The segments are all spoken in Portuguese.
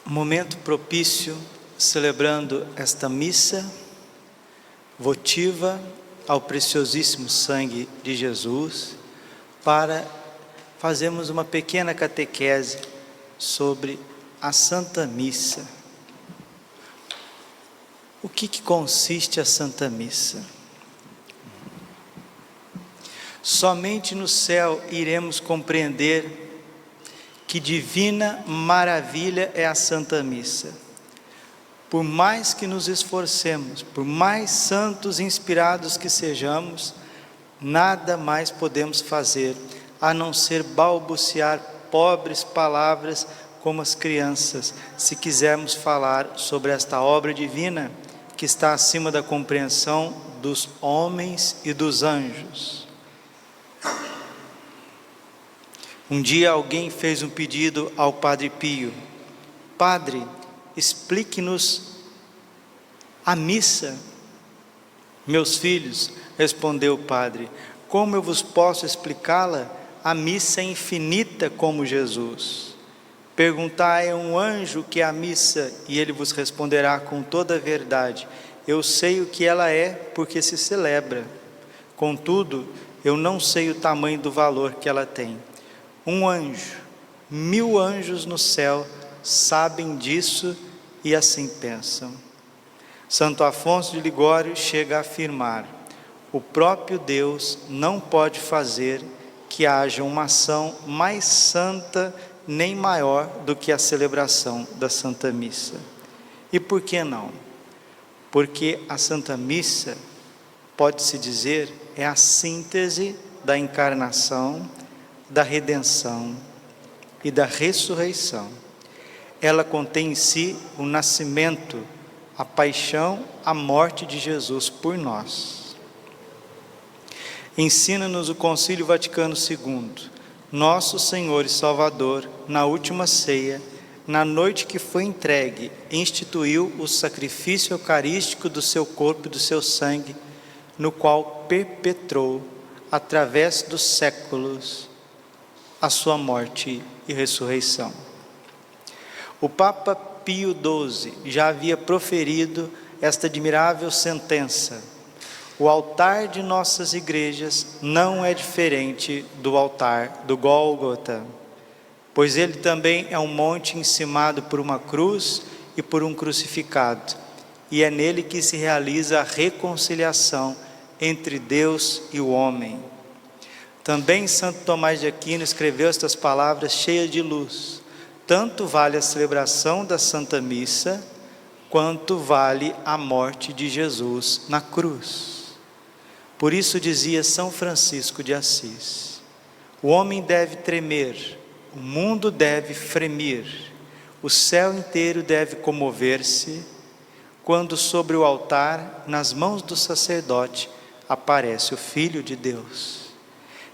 Momento propício, celebrando esta missa votiva ao preciosíssimo sangue de Jesus, para fazermos uma pequena catequese sobre a Santa Missa. O que consiste a Santa Missa? Somente no céu iremos compreender que divina maravilha é a Santa Missa. Por mais que nos esforcemos, por mais santos e inspirados que sejamos, nada mais podemos fazer a não ser balbuciar pobres palavras como as crianças, se quisermos falar sobre esta obra divina que está acima da compreensão dos homens e dos anjos. Um dia alguém fez um pedido ao Padre Pio: Padre, explique-nos a missa. Meus filhos, respondeu o Padre, como eu vos posso explicá-la? A missa é infinita como Jesus. Perguntai a um anjo o que é a missa, e ele vos responderá com toda a verdade: eu sei o que ela é, porque se celebra. Contudo, eu não sei o tamanho do valor que ela tem. Um anjo, 1000 anjos no céu sabem disso e assim pensam. Santo Afonso de Ligório chega a afirmar: o próprio Deus não pode fazer que haja uma ação mais santa nem maior do que a celebração da Santa Missa. E por que não? Porque a Santa Missa, pode-se dizer, é a síntese da encarnação, da redenção e da ressurreição. Ela contém em si o nascimento, a paixão, a morte de Jesus por nós. Ensina-nos o Concílio Vaticano II, nosso Senhor e Salvador, na última ceia, na noite que foi entregue, instituiu o sacrifício eucarístico do seu corpo e do seu sangue, no qual perpetrou, através dos séculos, a sua morte e ressurreição. O Papa Pio XII já havia proferido esta admirável sentença: o altar de nossas igrejas não é diferente do altar do Gólgota, pois ele também é um monte encimado por uma cruz e por um crucificado, e é nele que se realiza a reconciliação entre Deus e o homem. Também Santo Tomás de Aquino escreveu estas palavras cheias de luz: tanto vale a celebração da Santa Missa, quanto vale a morte de Jesus na cruz. Por isso dizia São Francisco de Assis: o homem deve tremer, o mundo deve fremir, o céu inteiro deve comover-se, quando sobre o altar, nas mãos do sacerdote, aparece o Filho de Deus.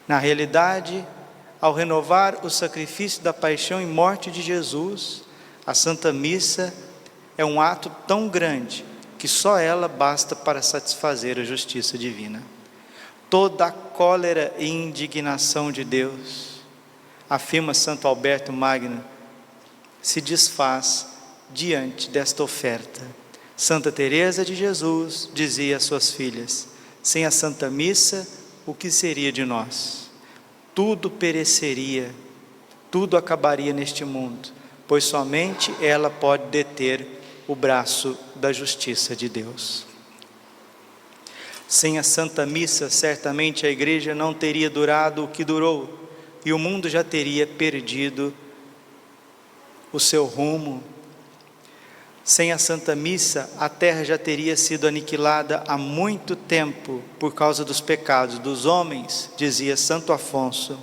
Na realidade, ao renovar o sacrifício da paixão e morte de Jesus, a Santa Missa é um ato tão grande que só ela basta para satisfazer a justiça divina. Toda a cólera e indignação de Deus, afirma Santo Alberto Magno, se desfaz diante desta oferta. Santa Teresa de Jesus dizia às suas filhas: sem a Santa Missa, o que seria de nós? Tudo pereceria, tudo acabaria neste mundo, pois somente ela pode deter o braço da justiça de Deus. Sem a Santa Missa, certamente a igreja não teria durado o que durou, e o mundo já teria perdido o seu rumo. Sem a Santa Missa, a terra já teria sido aniquilada há muito tempo por causa dos pecados dos homens, dizia Santo Afonso.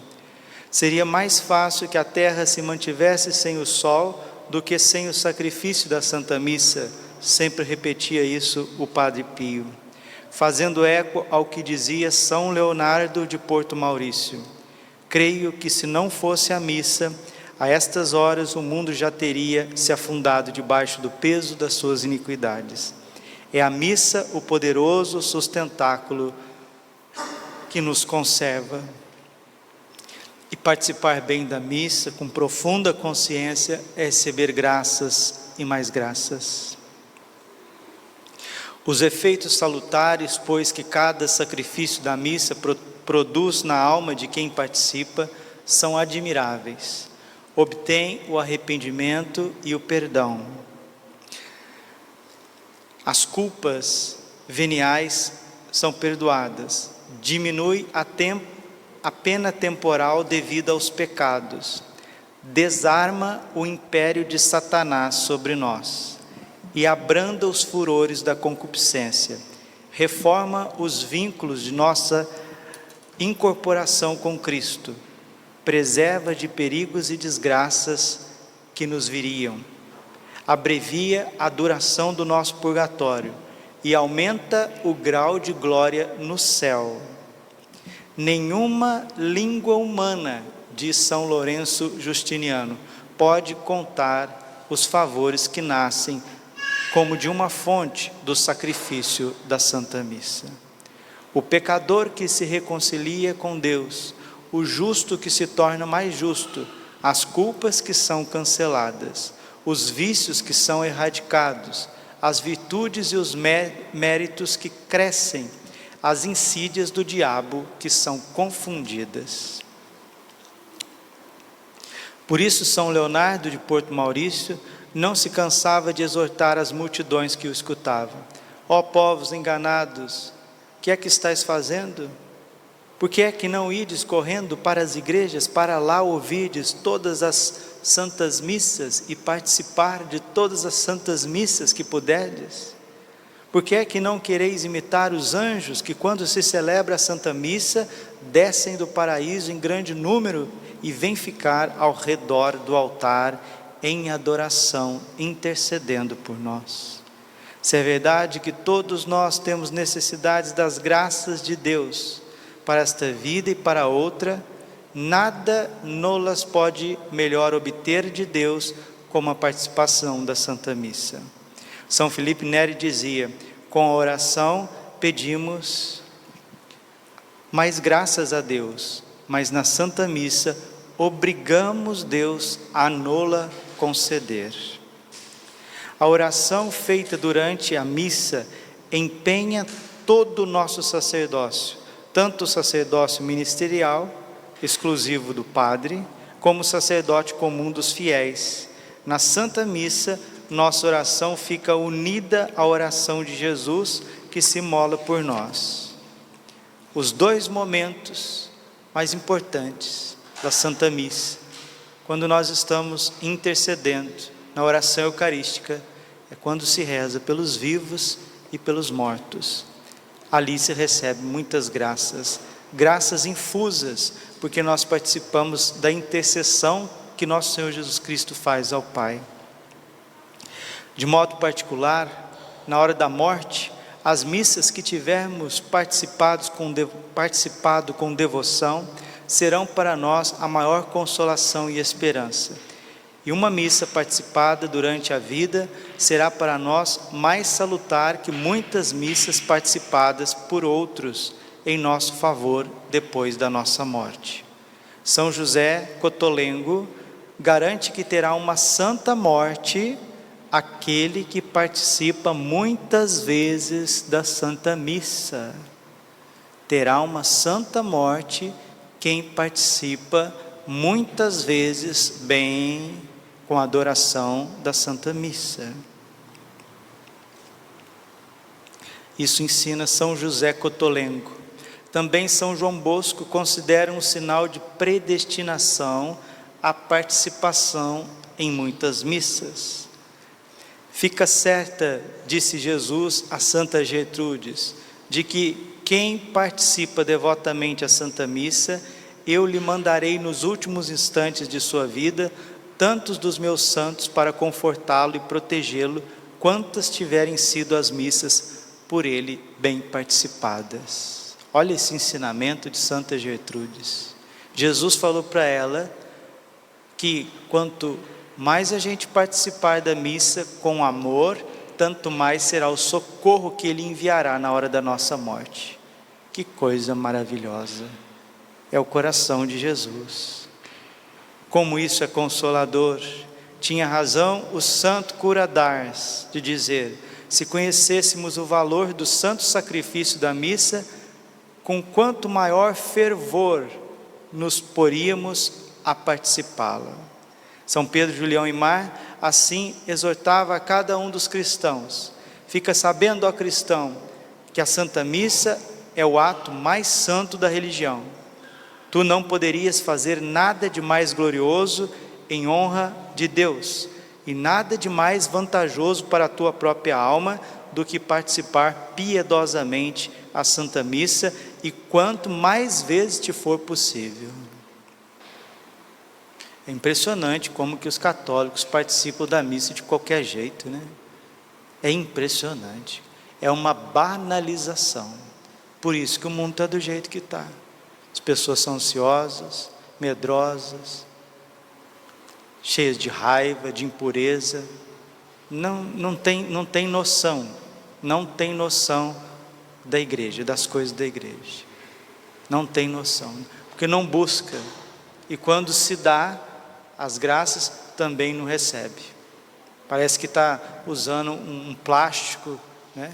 Seria mais fácil que a terra se mantivesse sem o sol do que sem o sacrifício da Santa Missa, sempre repetia isso o Padre Pio, fazendo eco ao que dizia São Leonardo de Porto Maurício: creio que se não fosse a missa, a estas horas o mundo já teria se afundado debaixo do peso das suas iniquidades. É a missa o poderoso sustentáculo que nos conserva. E participar bem da missa, com profunda consciência, é receber graças e mais graças. Os efeitos salutares, pois, que cada sacrifício da missa produz na alma de quem participa, são admiráveis. Obtém o arrependimento e o perdão. As culpas veniais são perdoadas. Diminui a pena temporal devida aos pecados. Desarma o império de Satanás sobre nós e abranda os furores da concupiscência. Reforma os vínculos de nossa incorporação com Cristo. Preserva de perigos e desgraças que nos viriam. Abrevia a duração do nosso purgatório e aumenta o grau de glória no céu. Nenhuma língua humana, diz São Lourenço Justiniano, pode contar os favores que nascem como de uma fonte do sacrifício da Santa Missa. O pecador que se reconcilia com Deus, o justo que se torna mais justo, as culpas que são canceladas, os vícios que são erradicados, as virtudes e os méritos que crescem, as insídias do diabo que são confundidas. Por isso, São Leonardo de Porto Maurício não se cansava de exortar as multidões que o escutavam. Ó povos enganados, que é que estáis fazendo? Por que é que não ides correndo para as igrejas, para lá ouvirdes todas as santas missas e participar de todas as santas missas que puderdes? Por que é que não quereis imitar os anjos que, quando se celebra a Santa Missa, descem do paraíso em grande número e vêm ficar ao redor do altar em adoração, intercedendo por nós? Se é verdade que todos nós temos necessidades das graças de Deus para esta vida e para outra, nada nolas pode melhor obter de Deus como a participação da Santa Missa. São Felipe Neri dizia: com a oração pedimos mais graças a Deus, mas na Santa Missa obrigamos Deus a nola conceder. A oração feita durante a missa empenha todo o nosso sacerdócio, tanto o sacerdócio ministerial, exclusivo do padre, como o sacerdote comum dos fiéis. Na Santa Missa, nossa oração fica unida à oração de Jesus, que se imola por nós. Os dois momentos mais importantes da Santa Missa, quando nós estamos intercedendo na oração eucarística, é quando se reza pelos vivos e pelos mortos. Ali se recebe muitas graças, graças infusas, porque nós participamos da intercessão que nosso Senhor Jesus Cristo faz ao Pai. De modo particular, na hora da morte, as missas que tivermos participado com devoção serão para nós a maior consolação e esperança. E uma missa participada durante a vida será para nós mais salutar que muitas missas participadas por outros em nosso favor depois da nossa morte. São José Cotolengo garante que terá uma santa morte aquele que participa muitas vezes da Santa Missa. Terá uma santa morte quem participa muitas vezes bem com a adoração da Santa Missa. Isso ensina São José Cotolengo. Também São João Bosco considera um sinal de predestinação a participação em muitas missas. Fica certa, disse Jesus a Santa Gertrudes, de que quem participa devotamente à Santa Missa, eu lhe mandarei nos últimos instantes de sua vida tantos dos meus santos para confortá-lo e protegê-lo, quantas tiverem sido as missas por ele bem participadas. Olha esse ensinamento de Santa Gertrudes. Jesus falou para ela que quanto mais a gente participar da missa com amor, tanto mais será o socorro que Ele enviará na hora da nossa morte. Que coisa maravilhosa! É o coração de Jesus. Como isso é consolador! Tinha razão o santo Curadars de dizer: se conhecêssemos o valor do santo sacrifício da missa, com quanto maior fervor nos poríamos a participá-la. São Pedro Julião e Mar assim exortava a cada um dos cristãos: fica sabendo, ó cristão, que a Santa Missa é o ato mais santo da religião. Tu não poderias fazer nada de mais glorioso em honra de Deus, e nada de mais vantajoso para a tua própria alma do que participar piedosamente a Santa Missa, e quanto mais vezes te for possível. É impressionante como que os católicos participam da missa de qualquer jeito, né? É impressionante, é uma banalização. Por isso que o mundo está do jeito que está. As pessoas são ansiosas, medrosas, cheias de raiva, de impureza, não tem noção da igreja, das coisas da igreja, não tem noção, porque não busca, e quando se dá as graças, também não recebe. Parece que está usando um plástico, né?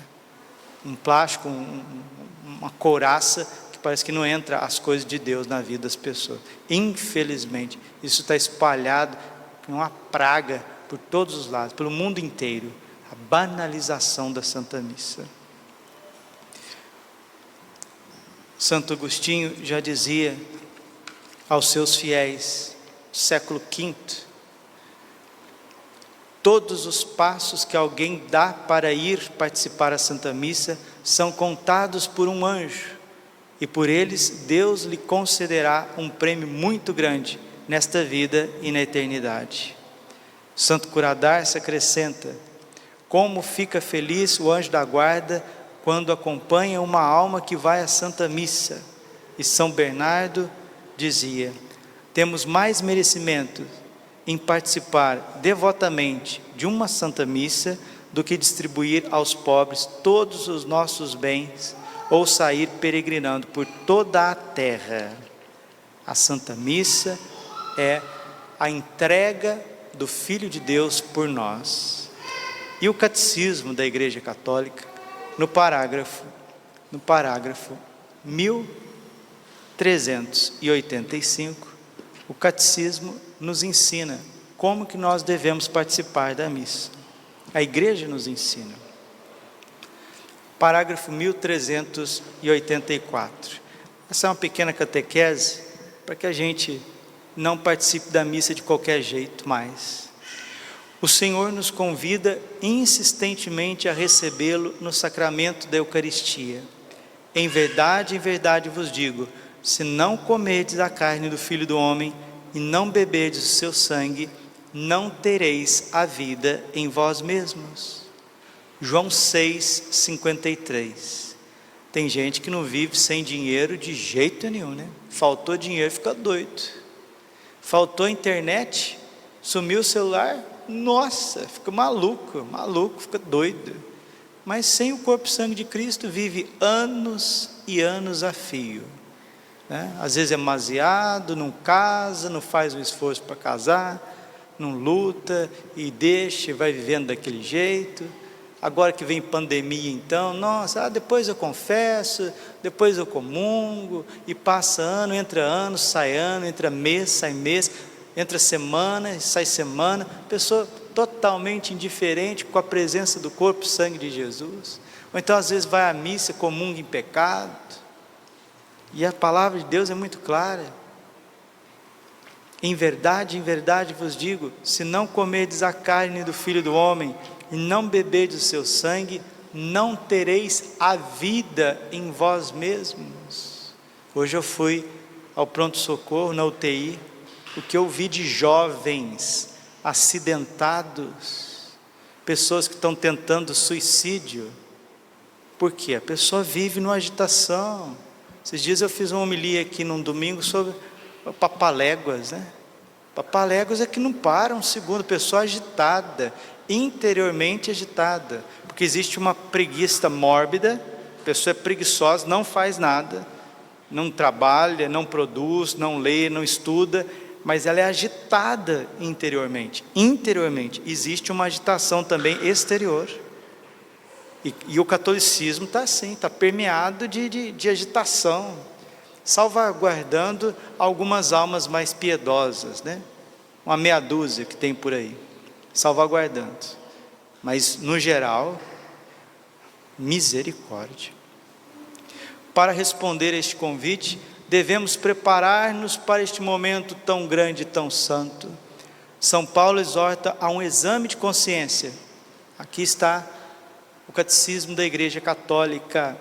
Uma couraça, que parece que não entra as coisas de Deus na vida das pessoas. Infelizmente, isso está espalhado, é uma praga por todos os lados, pelo mundo inteiro, a banalização da Santa Missa. Santo Agostinho já dizia aos seus fiéis, século V: todos os passos que alguém dá para ir participar da Santa Missa são contados por um anjo, e por eles Deus lhe concederá um prêmio muito grande nesta vida e na eternidade. Santo Curadars acrescenta: como fica feliz o anjo da guarda quando acompanha uma alma que vai à Santa Missa. E São Bernardo dizia: temos mais merecimento em participar devotamente de uma Santa Missa do que distribuir aos pobres todos os nossos bens ou sair peregrinando por toda a terra. A Santa Missa é a entrega do Filho de Deus por nós. E o Catecismo da Igreja Católica, no parágrafo 1385, o Catecismo nos ensina como que nós devemos participar da missa. A Igreja nos ensina. Parágrafo 1384. Essa é uma pequena catequese para que a gente não participe da missa de qualquer jeito mais. O Senhor nos convida insistentemente a recebê-lo no sacramento da Eucaristia. Em verdade vos digo, se não comerdes a carne do Filho do Homem e não beberdes o seu sangue, não tereis a vida em vós mesmos. João 6,53. Tem gente que não vive sem dinheiro de jeito nenhum, né? Faltou dinheiro, fica doido. Faltou internet, sumiu o celular, nossa, fica maluco, fica doido. Mas sem o corpo e sangue de Cristo vive anos e anos a fio, né? Às vezes é demasiado, não casa, não faz um esforço para casar, não luta e deixa, vai vivendo daquele jeito. Agora que vem pandemia, então, nossa, depois eu confesso, depois eu comungo, e passa ano, sai ano, entra mês, sai mês, entra semana, sai semana, pessoa totalmente indiferente com a presença do corpo e sangue de Jesus. Ou então às vezes vai à missa, comunga em pecado, e a palavra de Deus é muito clara. Em verdade vos digo, se não comerdes a carne do Filho do Homem e não beberdes o seu sangue, não tereis a vida em vós mesmos. Hoje eu fui ao pronto-socorro, na UTI, o que eu vi de jovens acidentados, pessoas que estão tentando suicídio. Por quê? A pessoa vive numa agitação. Esses dias eu fiz uma homilia aqui num domingo sobre papaléguas, né? Papaléguas é que não para um segundo, pessoa agitada, interiormente agitada, porque existe uma preguiça mórbida, a pessoa é preguiçosa, não faz nada, não trabalha, não produz, não lê, não estuda, mas ela é agitada interiormente. Interiormente existe uma agitação também exterior. E o catolicismo está assim, está permeado de agitação, salvaguardando algumas almas mais piedosas, né? Uma meia dúzia que tem por aí, salvaguardando. Mas no geral, misericórdia. Para responder a este convite, devemos preparar-nos para este momento tão grande e tão santo. São Paulo exorta a um exame de consciência. Aqui está o Catecismo da Igreja Católica: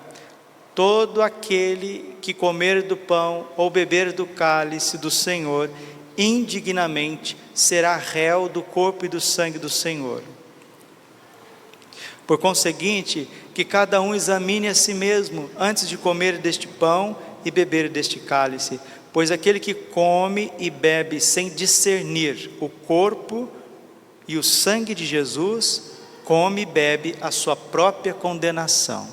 todo aquele que comer do pão ou beber do cálice do Senhor indignamente será réu do corpo e do sangue do Senhor. Por conseguinte, que cada um examine a si mesmo antes de comer deste pão e beber deste cálice, pois aquele que come e bebe sem discernir o corpo e o sangue de Jesus, come e bebe a sua própria condenação.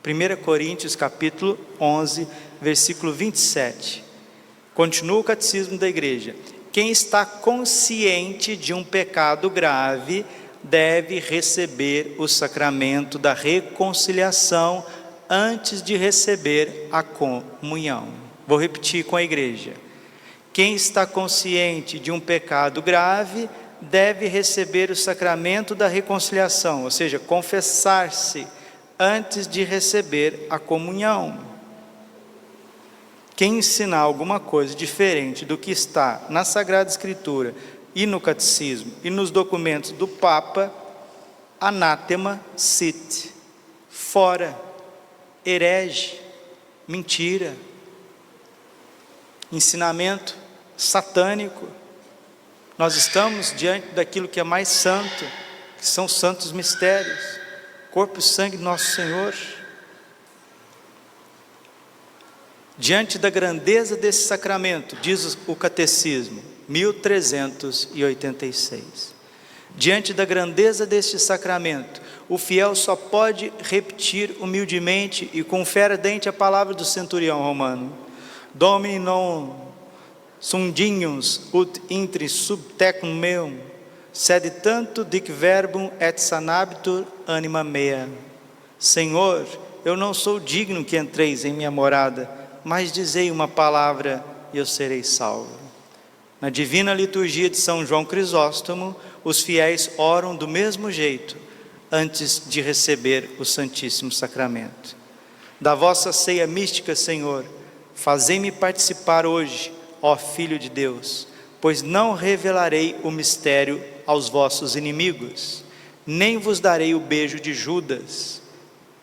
1 Coríntios capítulo 11, versículo 27. Continua o Catecismo da Igreja: quem está consciente de um pecado grave deve receber o sacramento da reconciliação antes de receber a comunhão. Vou repetir com a igreja: quem está consciente de um pecado grave deve receber o sacramento da reconciliação, ou seja, confessar-se antes de receber a comunhão. Quem ensinar alguma coisa diferente do que está na Sagrada Escritura e no Catecismo e nos documentos do Papa, anátema sit, fora, herege, mentira, ensinamento satânico. Nós estamos diante daquilo que é mais santo, que são os santos mistérios, corpo e sangue de nosso Senhor. Diante da grandeza desse sacramento, diz o Catecismo, 1386, diante da grandeza deste sacramento, o fiel só pode repetir humildemente e com fé ardente a palavra do centurião romano: Domini non sum ut intri sub tecum meum, sed tanto dic verbum et sanabitur anima mea. Senhor, eu não sou digno que entreis em minha morada, mas dizei uma palavra e eu serei salvo. Na divina liturgia de São João Crisóstomo, os fiéis oram do mesmo jeito antes de receber o Santíssimo Sacramento. Da vossa ceia mística, Senhor, fazei-me participar hoje, ó Filho de Deus, pois não revelarei o mistério aos vossos inimigos, nem vos darei o beijo de Judas,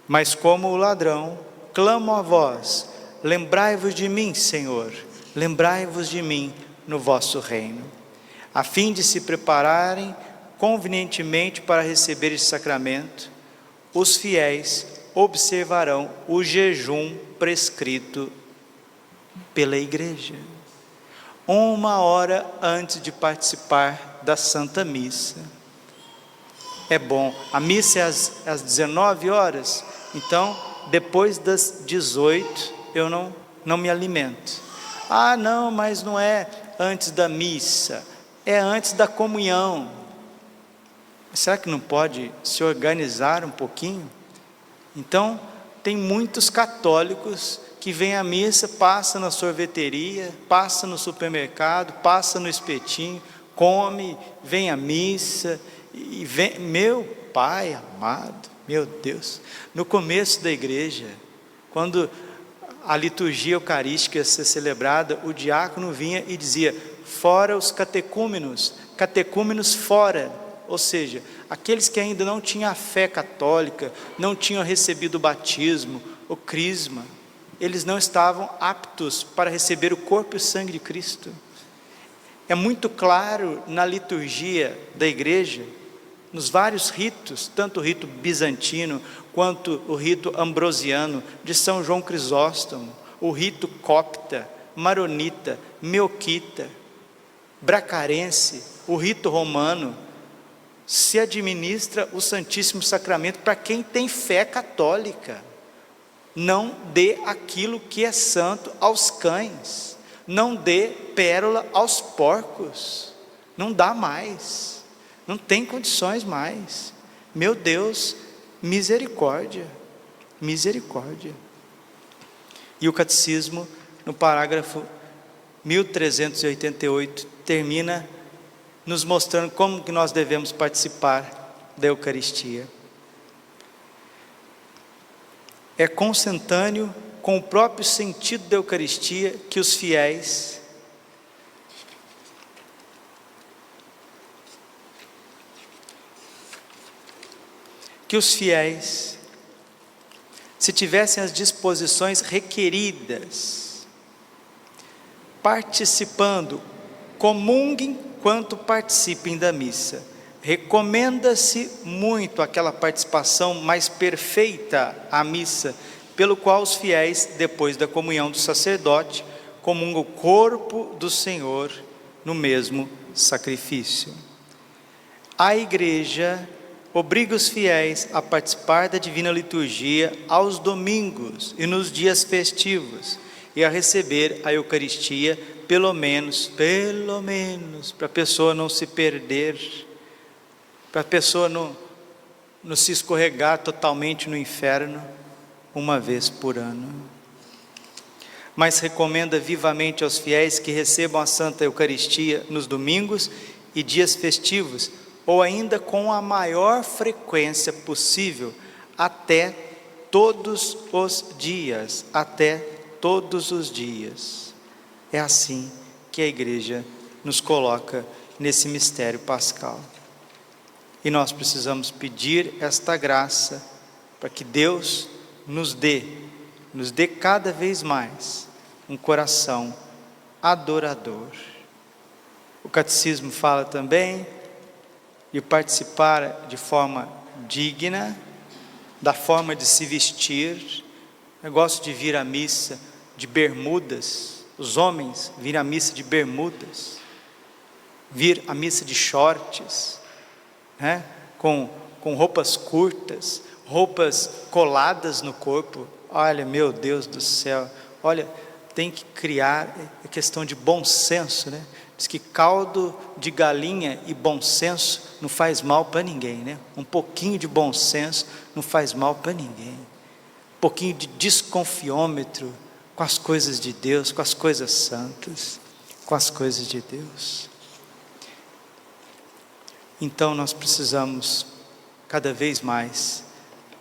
mas como o ladrão, clamo a vós: lembrai-vos de mim, Senhor, lembrai-vos de mim no vosso reino. A fim de se prepararem convenientemente para receber esse sacramento, os fiéis observarão o jejum prescrito pela Igreja. 1 hora antes de participar da Santa Missa. É bom, a missa é às 19 horas, então depois das 18 eu não me alimento. Ah, não, mas não é antes da missa, é antes da comunhão. Será que não pode se organizar um pouquinho? Então, tem muitos católicos que vêm à missa, passa na sorveteria, passa no supermercado, passa no espetinho, come, vem à missa, e vem. Meu Pai amado, meu Deus, no começo da igreja, quando a liturgia eucarística ia ser celebrada, o diácono vinha e dizia: fora os catecúmenos, catecúmenos fora, ou seja, aqueles que ainda não tinham a fé católica, não tinham recebido o batismo, o crisma, eles não estavam aptos para receber o corpo e o sangue de Cristo. É muito claro na liturgia da igreja, nos vários ritos, tanto o rito bizantino, quanto o rito ambrosiano, de São João Crisóstomo, o rito copta, maronita, melquita, bracarense, o rito romano, se administra o Santíssimo Sacramento para quem tem fé católica. Não dê aquilo que é santo aos cães. não dê pérola aos porcos, não dá mais, não tem condições mais. Meu Deus, misericórdia, misericórdia. E o catecismo, no parágrafo 1388, termina nos mostrando como que nós devemos participar da Eucaristia. É consentâneo com o próprio sentido da Eucaristia que os fiéis se tivessem as disposições requeridas, participando, comunguem quanto participem da missa. Recomenda-se muito aquela participação mais perfeita à missa, pelo qual os fiéis, depois da comunhão do sacerdote, comungam o corpo do Senhor no mesmo sacrifício. A Igreja obriga os fiéis a participar da divina liturgia aos domingos e nos dias festivos, e a receber a Eucaristia pelo menos, para a pessoa não se perder, para a pessoa não se escorregar totalmente no inferno, uma vez por ano. Mas recomenda vivamente aos fiéis que recebam a Santa Eucaristia nos domingos e dias festivos, ou ainda com a maior frequência possível, até todos os dias, É assim que a Igreja nos coloca nesse mistério pascal. E nós precisamos pedir esta graça para que Deus nos dê cada vez mais um coração adorador. O catecismo fala também de participar de forma digna, da forma de se vestir. Eu gosto de vir à missa de bermudas, os homens virem à missa de bermudas, vir à missa de shorts, né? com roupas curtas, roupas coladas no corpo. Olha, meu Deus do céu, olha, tem que criar a questão de bom senso, né? Diz que caldo de galinha e bom senso não faz mal para ninguém, né? Um pouquinho de bom senso não faz mal para ninguém. Um pouquinho de desconfiômetro com as coisas de Deus, com as coisas santas, com as coisas de Deus. Então nós precisamos cada vez mais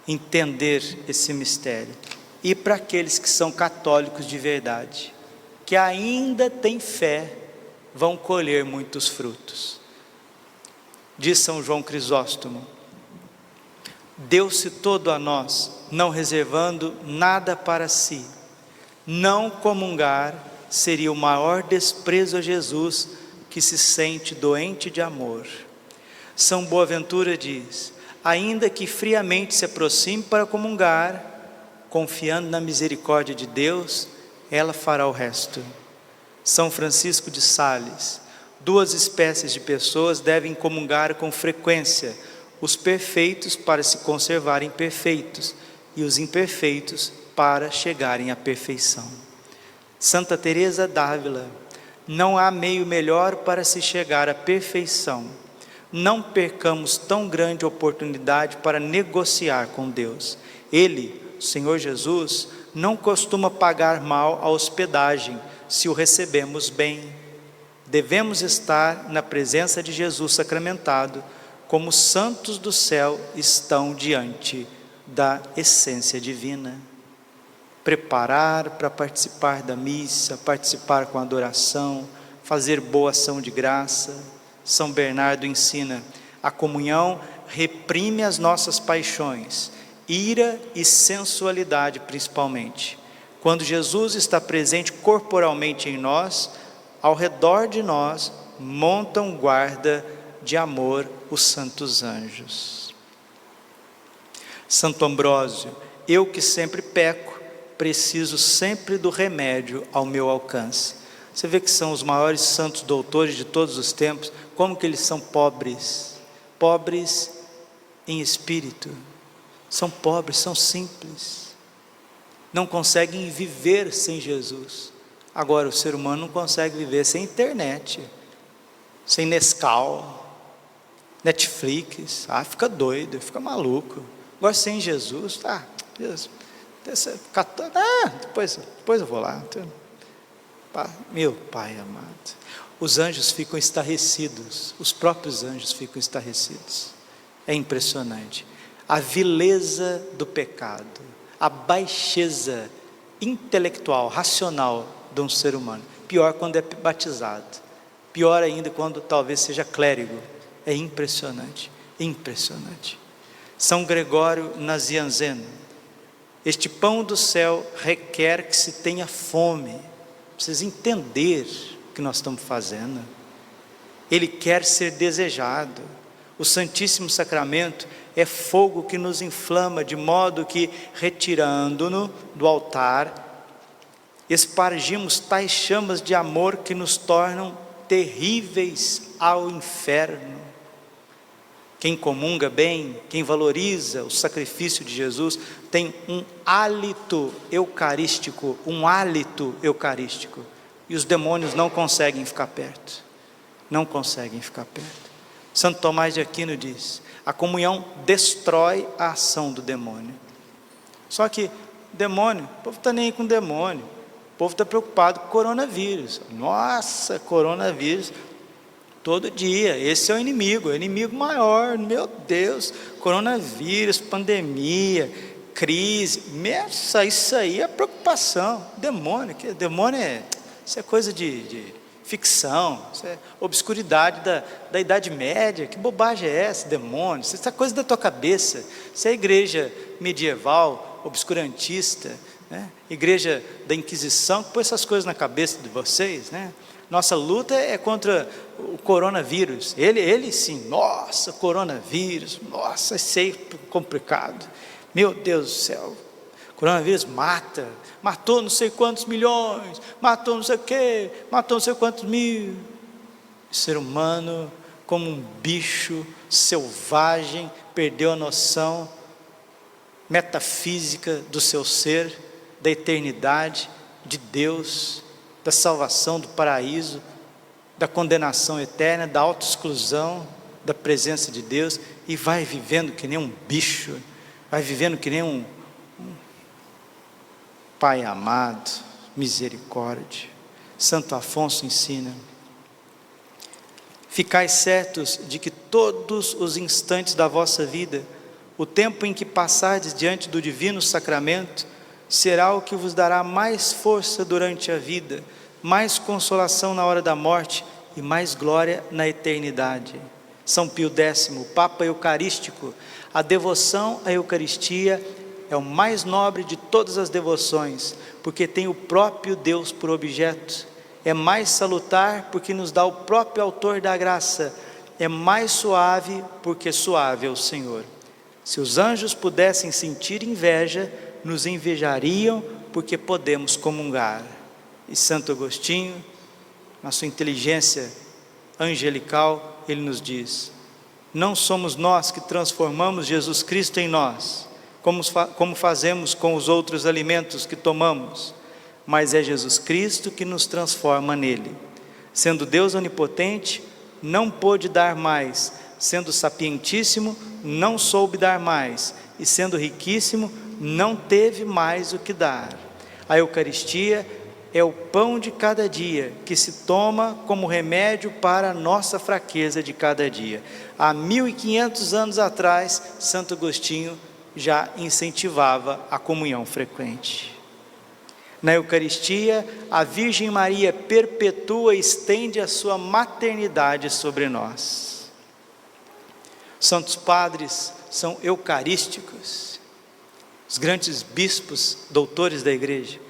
entender esse mistério. E para aqueles que são católicos de verdade, que ainda têm fé, vão colher muitos frutos. Diz São João Crisóstomo: deu-se todo a nós, não reservando nada para si. Não comungar seria o maior desprezo a Jesus, que se sente doente de amor. São Boaventura diz: ainda que friamente se aproxime para comungar, confiando na misericórdia de Deus, ela fará o resto. São Francisco de Sales: duas espécies de pessoas devem comungar com frequência: os perfeitos para se conservarem perfeitos, e os imperfeitos para chegarem à perfeição. Santa Teresa d'Ávila: não há meio melhor para se chegar à perfeição. Não percamos tão grande oportunidade para negociar com Deus. Ele, o Senhor Jesus, não costuma pagar mal a hospedagem, se o recebemos bem. Devemos estar na presença de Jesus sacramentado, como os santos do céu estão diante da essência divina. Preparar para participar da missa, participar com adoração, fazer boa ação de graça. São Bernardo ensina: a comunhão reprime as nossas paixões, ira e sensualidade principalmente. Quando Jesus está presente corporalmente em nós, ao redor de nós montam guarda de amor os santos anjos. Santo Ambrósio: eu que sempre peco, preciso sempre do remédio ao meu alcance. Você vê que são os maiores santos doutores de todos os tempos, como que eles são pobres em espírito, são pobres, são simples, não conseguem viver sem Jesus, Agora, o ser humano não consegue viver sem internet, sem Nescau, Netflix. Fica doido, fica maluco. Agora, sem Jesus, Deus, depois eu vou lá. Meu Pai amado, os anjos ficam estarrecidos, os próprios anjos ficam estarrecidos. É impressionante a vileza do pecado, a baixeza intelectual, racional de um ser humano. Pior quando é batizado, pior ainda quando talvez seja clérigo. É impressionante, impressionante. São Gregório Nazianzen: este pão do céu requer que se tenha fome. Precisa entender o que nós estamos fazendo. Ele quer ser desejado. O Santíssimo Sacramento é fogo que nos inflama, de modo que, retirando-no do altar, espargimos tais chamas de amor que nos tornam terríveis ao inferno. Quem comunga bem, quem valoriza o sacrifício de Jesus, tem um hálito eucarístico, e os demônios não conseguem ficar perto, Santo Tomás de Aquino diz: a comunhão destrói a ação do demônio. Só que demônio, o povo está nem aí com demônio, o povo está preocupado com coronavírus. Nossa, coronavírus, todo dia, esse é o inimigo maior, meu Deus, coronavírus, pandemia, crise, isso aí é preocupação. Demônio isso é coisa de ficção, isso é obscuridade da Idade Média. Que bobagem é essa, demônio? Isso é coisa da tua cabeça. Isso é igreja medieval, obscurantista, né? Igreja da Inquisição, que pôs essas coisas na cabeça de vocês, né? Nossa luta é contra o coronavírus. Ele sim, nossa, coronavírus, nossa, isso é complicado. Meu Deus do céu, coronavírus matou não sei quantos milhões, matou não sei o quê, matou não sei quantos mil. O ser humano, como um bicho selvagem, perdeu a noção metafísica do seu ser, da eternidade, de Deus, da salvação, do paraíso, da condenação eterna, da autoexclusão, da presença de Deus, e vai vivendo que nem um bicho, vai vivendo que nem um Pai amado, misericórdia. Santo Afonso ensina: ficai certos de que todos os instantes da vossa vida, o tempo em que passardes diante do divino sacramento, será o que vos dará mais força durante a vida, mais consolação na hora da morte e mais glória na eternidade. São Pio X, Papa Eucarístico: a devoção à Eucaristia é o mais nobre de todas as devoções, porque tem o próprio Deus por objeto. É mais salutar, porque nos dá o próprio autor da graça. É mais suave, porque suave é o Senhor. Se os anjos pudessem sentir inveja, nos invejariam, porque podemos comungar. E Santo Agostinho, na sua inteligência angelical, ele nos diz: não somos nós que transformamos Jesus Cristo em nós, como fazemos com os outros alimentos que tomamos, mas é Jesus Cristo que nos transforma nele. Sendo Deus onipotente, não pôde dar mais; sendo sapientíssimo, não soube dar mais; e sendo riquíssimo, não teve mais o que dar. A Eucaristia é o pão de cada dia, que se toma como remédio para a nossa fraqueza de cada dia. Há 1500 anos atrás, Santo Agostinho já incentivava a comunhão frequente. Na Eucaristia, a Virgem Maria perpetua e estende a sua maternidade sobre nós. Santos padres são eucarísticos, os grandes bispos, doutores da igreja.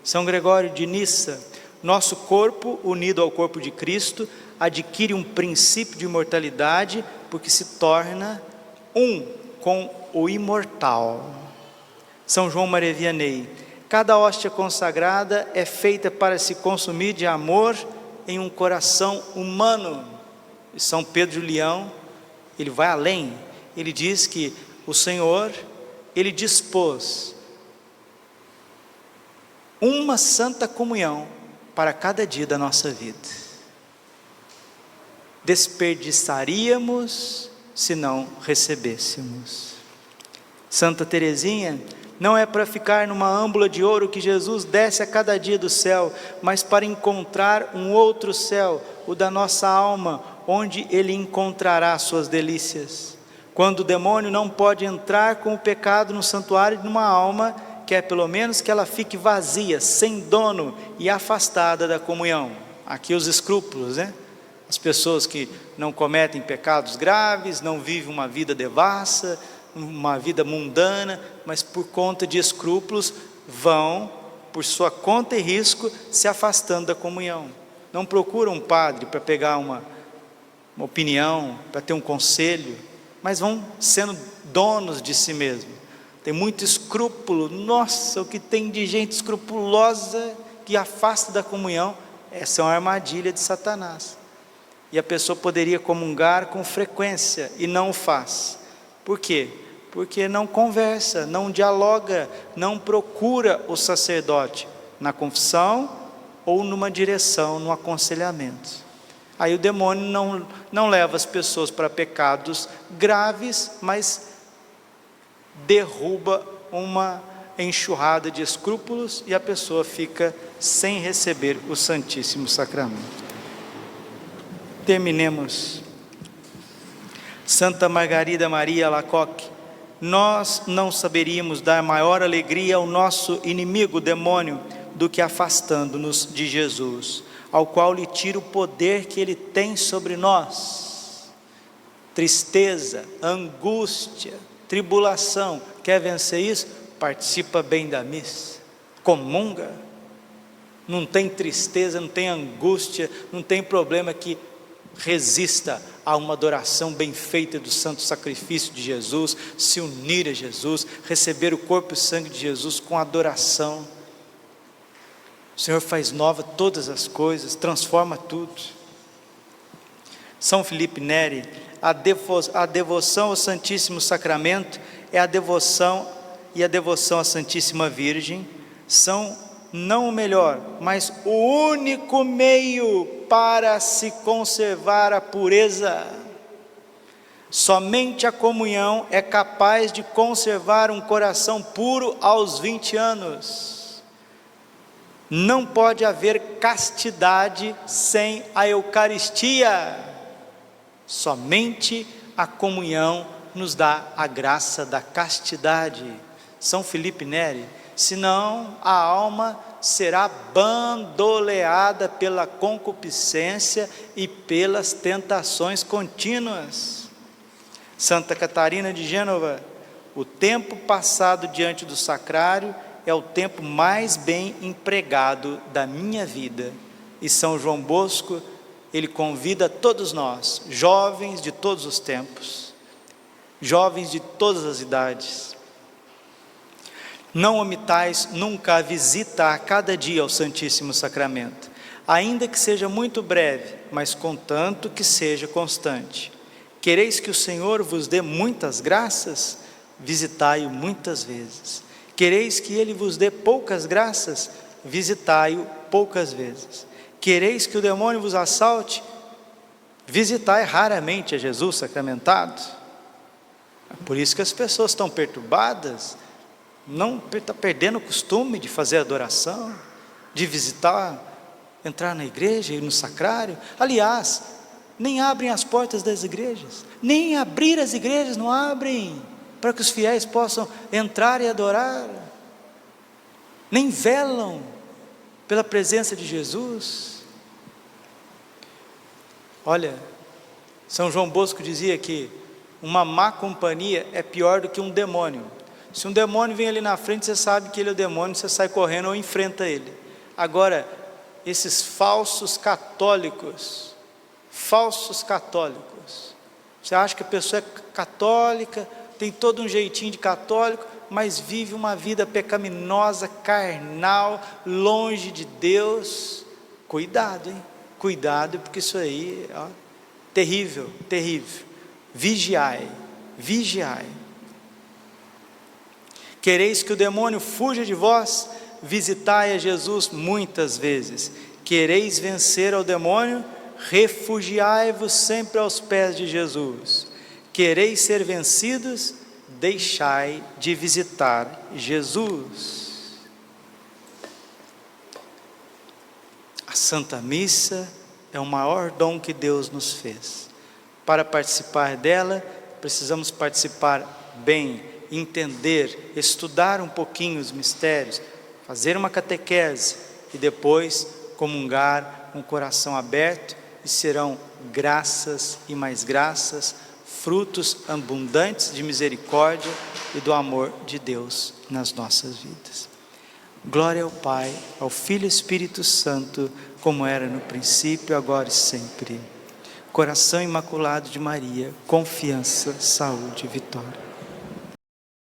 São Gregório de Nissa: nosso corpo, unido ao corpo de Cristo, adquire um princípio de imortalidade, porque se torna um com o imortal. São João Maria Vianney: cada hóstia consagrada é feita para se consumir de amor em um coração humano. E São Pedro de Leão, ele vai além, ele diz que o Senhor, ele dispôs uma santa comunhão para cada dia da nossa vida. Desperdiçaríamos se não recebêssemos. Santa Teresinha, não é para ficar numa âmbula de ouro que Jesus desce a cada dia do céu, mas para encontrar um outro céu, o da nossa alma, onde Ele encontrará suas delícias. Quando o demônio não pode entrar com o pecado no santuário de uma alma, quer pelo menos que ela fique vazia, sem dono e afastada da comunhão. Aqui os escrúpulos, né? As pessoas que não cometem pecados graves, não vivem uma vida devassa, uma vida mundana, mas por conta de escrúpulos vão, por sua conta e risco, se afastando da comunhão. Não procuram um padre para pegar uma opinião, para ter um conselho, mas vão sendo donos de si mesmo. Tem muito escrúpulo. Nossa, o que tem de gente escrupulosa que afasta da comunhão. Essa é uma armadilha de Satanás. E a pessoa poderia comungar com frequência e não o faz. Por quê? Porque não conversa, não dialoga, não procura o sacerdote na confissão ou numa direção, no aconselhamento. Aí o demônio não leva as pessoas para pecados graves, mas derruba uma enxurrada de escrúpulos e a pessoa fica sem receber o Santíssimo Sacramento. Terminemos. Santa Margarida Maria Alacoque, nós não saberíamos dar maior alegria ao nosso inimigo, o demônio, do que afastando-nos de Jesus, ao qual lhe tira o poder que ele tem sobre nós. Tristeza, angústia, tribulação, quer vencer isso? Participa bem da missa, comunga, não tem tristeza, não tem angústia, não tem problema que resista a uma adoração bem feita do santo sacrifício de Jesus, se unir a Jesus, receber o corpo e o sangue de Jesus com adoração. O Senhor faz nova todas as coisas, transforma tudo. São Felipe Neri, a devoção ao Santíssimo Sacramento é a devoção à Santíssima Virgem, são não o melhor, mas o único meio para se conservar a pureza. Somente a comunhão é capaz de conservar um coração puro aos 20 anos. Não pode haver castidade sem a Eucaristia. Somente a comunhão nos dá a graça da castidade. São Felipe Neri, senão a alma será bandoleada pela concupiscência e pelas tentações contínuas. Santa Catarina de Gênova, o tempo passado diante do sacrário é o tempo mais bem empregado da minha vida. E São João Bosco, ele convida todos nós, jovens de todos os tempos, jovens de todas as idades, não omitais nunca a visita a cada dia ao Santíssimo Sacramento, ainda que seja muito breve, mas contanto que seja constante. Quereis que o Senhor vos dê muitas graças? Visitai-o muitas vezes. Quereis que Ele vos dê poucas graças? Visitai-o poucas vezes. Quereis que o demônio vos assalte? Visitai raramente a Jesus sacramentado. Por isso que as pessoas estão perturbadas, não está perdendo o costume de fazer adoração, de visitar, entrar na igreja, ir no sacrário. Aliás, nem abrem as portas das igrejas, nem abrir as igrejas não abrem, para que os fiéis possam entrar e adorar, nem velam pela presença de Jesus. Olha, São João Bosco dizia que uma má companhia é pior do que um demônio. Se um demônio vem ali na frente, você sabe que ele é o demônio, você sai correndo ou enfrenta ele. Agora, esses falsos católicos, você acha que a pessoa é católica, tem todo um jeitinho de católico, mas vive uma vida pecaminosa, carnal, longe de Deus. Cuidado, hein? Cuidado, porque isso aí, ó, terrível, terrível. Vigiai, vigiai. Quereis que o demônio fuja de vós? Visitai a Jesus muitas vezes. Quereis vencer ao demônio? Refugiai-vos sempre aos pés de Jesus. Quereis ser vencidos? Deixai de visitar Jesus. A Santa Missa é o maior dom que Deus nos fez. Para participar dela, precisamos participar bem, entender, estudar um pouquinho os mistérios, fazer uma catequese e depois comungar com o coração aberto, e serão graças e mais graças, frutos abundantes de misericórdia e do amor de Deus nas nossas vidas. Glória ao Pai, ao Filho e ao Espírito Santo, como era no princípio, agora e sempre. Coração imaculado de Maria, confiança, saúde e vitória.